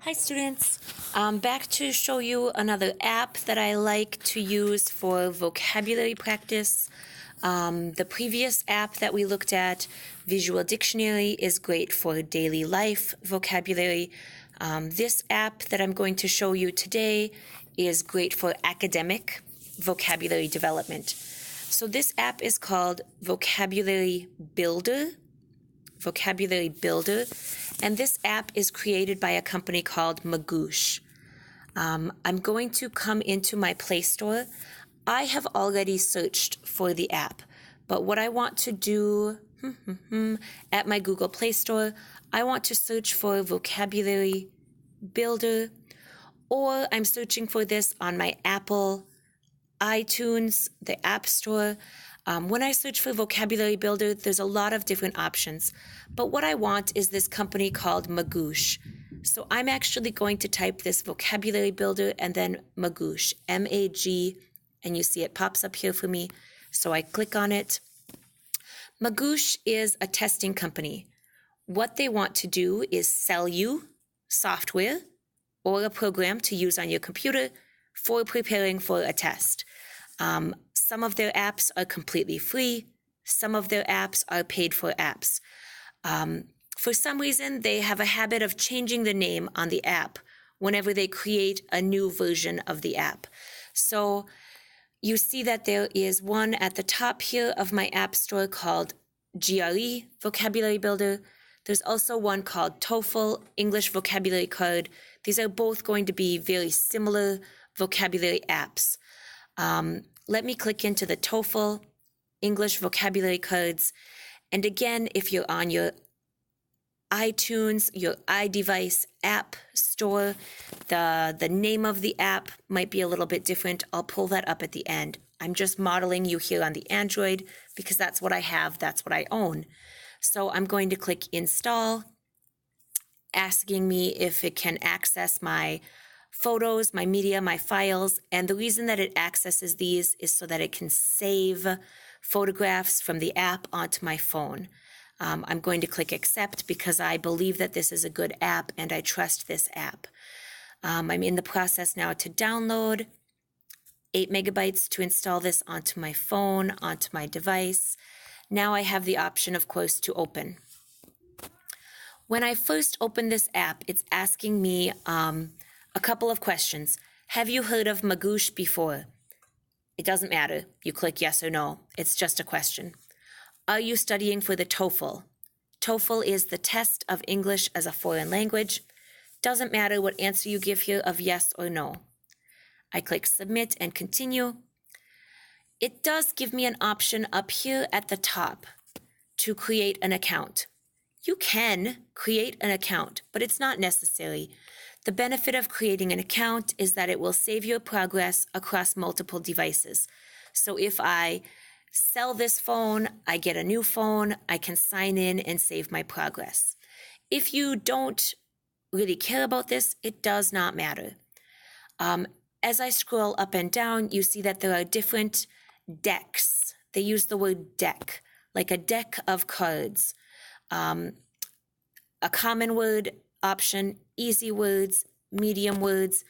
Hi students, I'm back to show you another app that I like to use for vocabulary practice. The previous app that we looked at, Visual Dictionary, is great for daily life vocabulary. This app that I'm going to show you today is great for academic vocabulary development. So this app is called Vocabulary Builder, and this app is created by a company called Magoosh. I'm going to come into my Play Store. I have already searched for the app, but what I want to do at my Google Play Store, I want to search for Vocabulary Builder, or I'm searching for this on my Apple iTunes, the App Store. When I search for Vocabulary Builder, there's a lot of different options. But what I want is this company called Magoosh. So I'm actually going to type this Vocabulary Builder and then Magoosh, M-A-G, and you see it pops up here for me. So I click on it. Magoosh is a testing company. What they want to do is sell you software or a program to use on your computer for preparing for a test. Some of their apps are completely free. Some of their apps are paid for apps. For some reason, they have a habit of changing the name on the app whenever they create a new version of the app. So you see that there is one at the top here of my app store called GRE, Vocabulary Builder. There's also one called TOEFL, English Vocabulary Card. These are both going to be very similar vocabulary apps. Let me click into the TOEFL English Vocabulary Cards. And again, if you're on your iTunes, your iDevice app store, the name of the app might be a little bit different. I'll pull that up at the end. I'm just modeling you here on the Android because that's what I have, that's what I own. So I'm going to click Install, asking me if it can access my photos, my media, my files, and the reason that it accesses these is so that it can save photographs from the app onto my phone. I'm going to click Accept because I believe that this is a good app and I trust this app. I'm in the process now to download 8 megabytes to install this onto my phone, onto my device. Now I have the option, of course, to open. When I first open this app, it's asking me a couple of questions. Have you heard of Magoosh before? It doesn't matter. You click yes or no. It's just a question. Are you studying for the TOEFL? TOEFL is the test of English as a foreign language. Doesn't matter what answer you give here of yes or no. I click submit and continue. It does give me an option up here at the top to create an account. You can create an account, but it's not necessary. The benefit of creating an account is that it will save your progress across multiple devices. So if I sell this phone, I get a new phone, I can sign in and save my progress. If you don't really care about this, it does not matter. As I scroll up and down, you see that there are different decks. They use the word deck, like a deck of cards. A common word option, easy words, medium words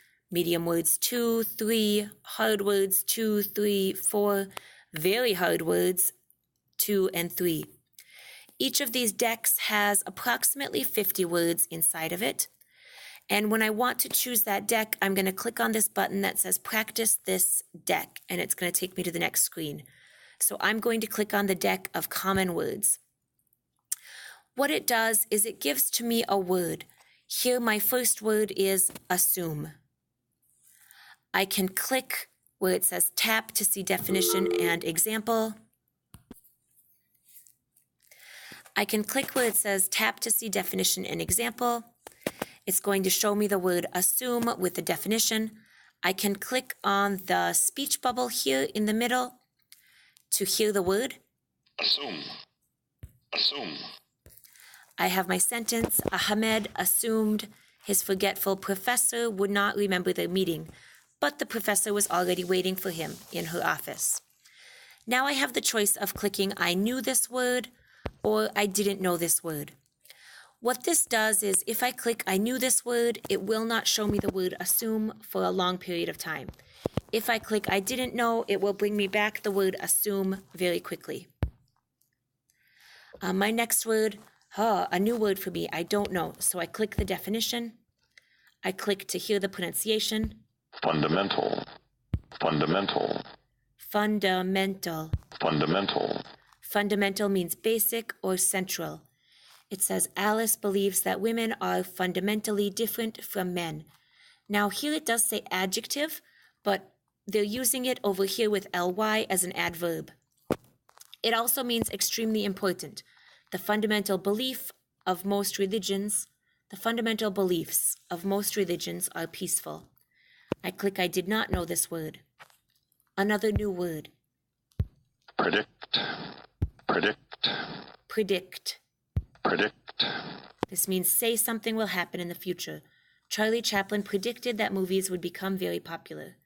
2, 3, hard words 2, 3, 4, very hard words 2 and 3. Each of these decks has approximately 50 words inside of it. And when I want to choose that deck, I'm going to click on this button that says practice this deck, and it's going to take me to the next screen. So I'm going to click on the deck of common words. What it does is it gives to me a word. Here, my first word is assume. I can click where it says tap to see definition and example. I can click where it says tap to see definition and example. It's going to show me the word assume with the definition. I can click on the speech bubble here in the middle to hear the word. Assume. Assume. I have my sentence. Ahmed assumed his forgetful professor would not remember their meeting, but the professor was already waiting for him in her office. Now I have the choice of clicking I knew this word or I didn't know this word. What this does is if I click I knew this word, it will not show me the word assume for a long period of time. If I click I didn't know, it will bring me back the word assume very quickly. My next word, a new word for me, I don't know. So I click the definition. I click to hear the pronunciation. Fundamental. Fundamental. Fundamental. Fundamental. Fundamental means basic or central. It says Alice believes that women are fundamentally different from men. Now here it does say adjective, but they're using it over here with ly as an adverb. It also means extremely important. The fundamental beliefs of most religions are peaceful. I click I did not know this word. Another new word. Predict. Predict. Predict. Predict. This means say something will happen in the future. Charlie Chaplin predicted that movies would become very popular.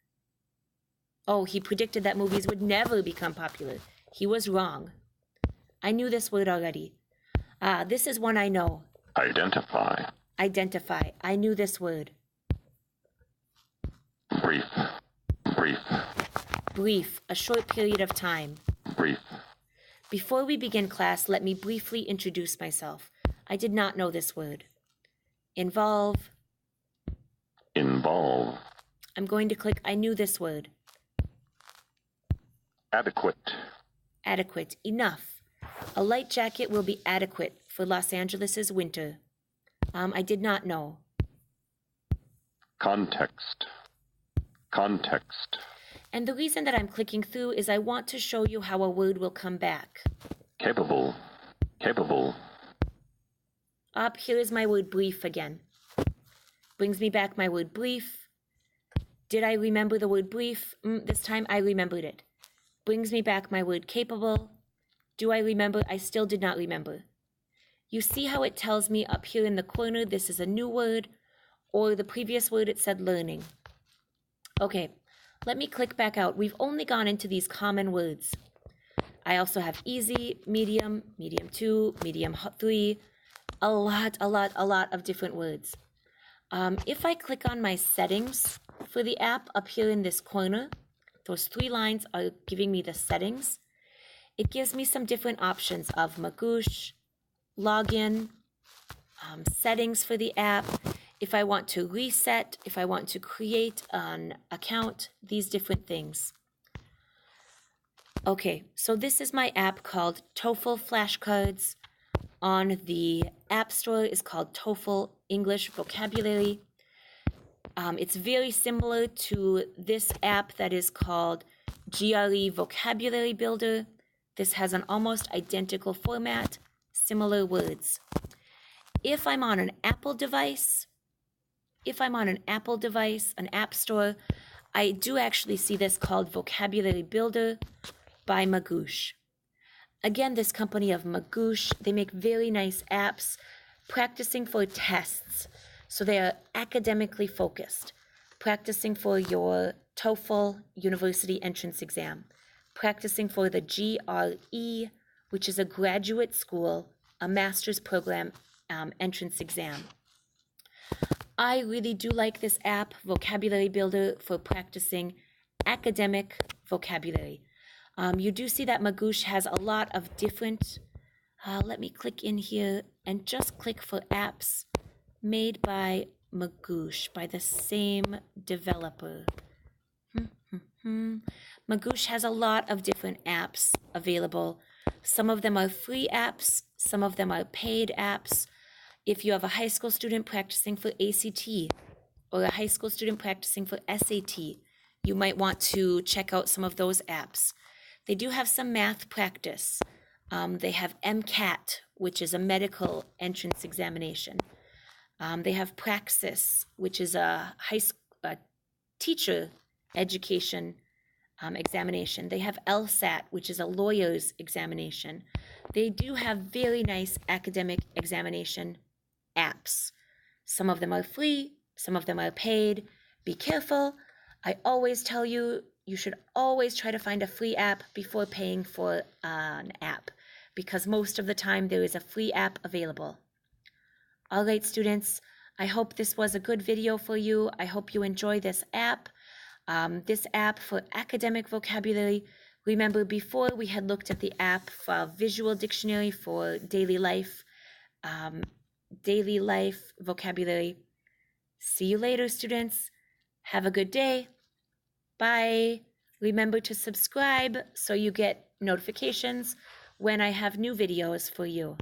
Oh, he predicted that movies would never become popular. He was wrong. I knew this word already. This is one I know. Identify. Identify. I knew this word. Brief. Brief. Brief. A short period of time. Brief. Before we begin class, let me briefly introduce myself. I did not know this word. Involve. Involve. I'm going to click I knew this word. Adequate. Adequate. Enough. A light jacket will be adequate for Los Angeles's winter. I did not know. Context. Context. And the reason that I'm clicking through is I want to show you how a word will come back. Capable. Capable. Here is my word brief again. Brings me back my word brief. Did I remember the word brief? This time I remembered it. Brings me back my word capable. Do I remember? I still did not remember. You see how it tells me up here in the corner this is a new word, or the previous word it said learning. Okay, let me click back out. We've only gone into these common words. I also have easy, medium, medium 2, medium 3, a lot of different words. If I click on my settings for the app up here in this corner, those 3 lines are giving me the settings. It gives me some different options of Magoosh, login, settings for the app, if I want to reset, if I want to create an account, these different things. Okay, so this is my app called TOEFL Flashcards. On the App Store is called TOEFL English Vocabulary. It's very similar to this app that is called GRE Vocabulary Builder. This has an almost identical format, similar words. If I'm on an Apple device, an app store, I do actually see this called Vocabulary Builder by Magoosh. Again, this company of Magoosh, they make very nice apps, practicing for tests. So they are academically focused, practicing for your TOEFL University Entrance Exam, practicing for the GRE, which is a graduate school, a master's program entrance exam. I really do like this app, Vocabulary Builder, for practicing academic vocabulary. You do see that Magoosh has a lot of different, let me click in here and just click for apps made by Magoosh, by the same developer. Magoosh has a lot of different apps available. Some of them are free apps, some of them are paid apps. If you have a high school student practicing for ACT or a high school student practicing for SAT, you might want to check out some of those apps. They do have some math practice. They have MCAT, which is a medical entrance examination. They have Praxis, which is a teacher education examination. They have LSAT, which is a lawyer's examination. They do have very nice academic examination apps. Some of them are free, some of them are paid. Be careful. I always tell you, you should always try to find a free app before paying for an app, because most of the time there is a free app available. All right, students, I hope this was a good video for you. I hope you enjoy this app. This app for academic vocabulary. Remember, before we had looked at the app for visual dictionary for daily life vocabulary. See you later, students. Have a good day. Bye. Remember to subscribe so you get notifications when I have new videos for you.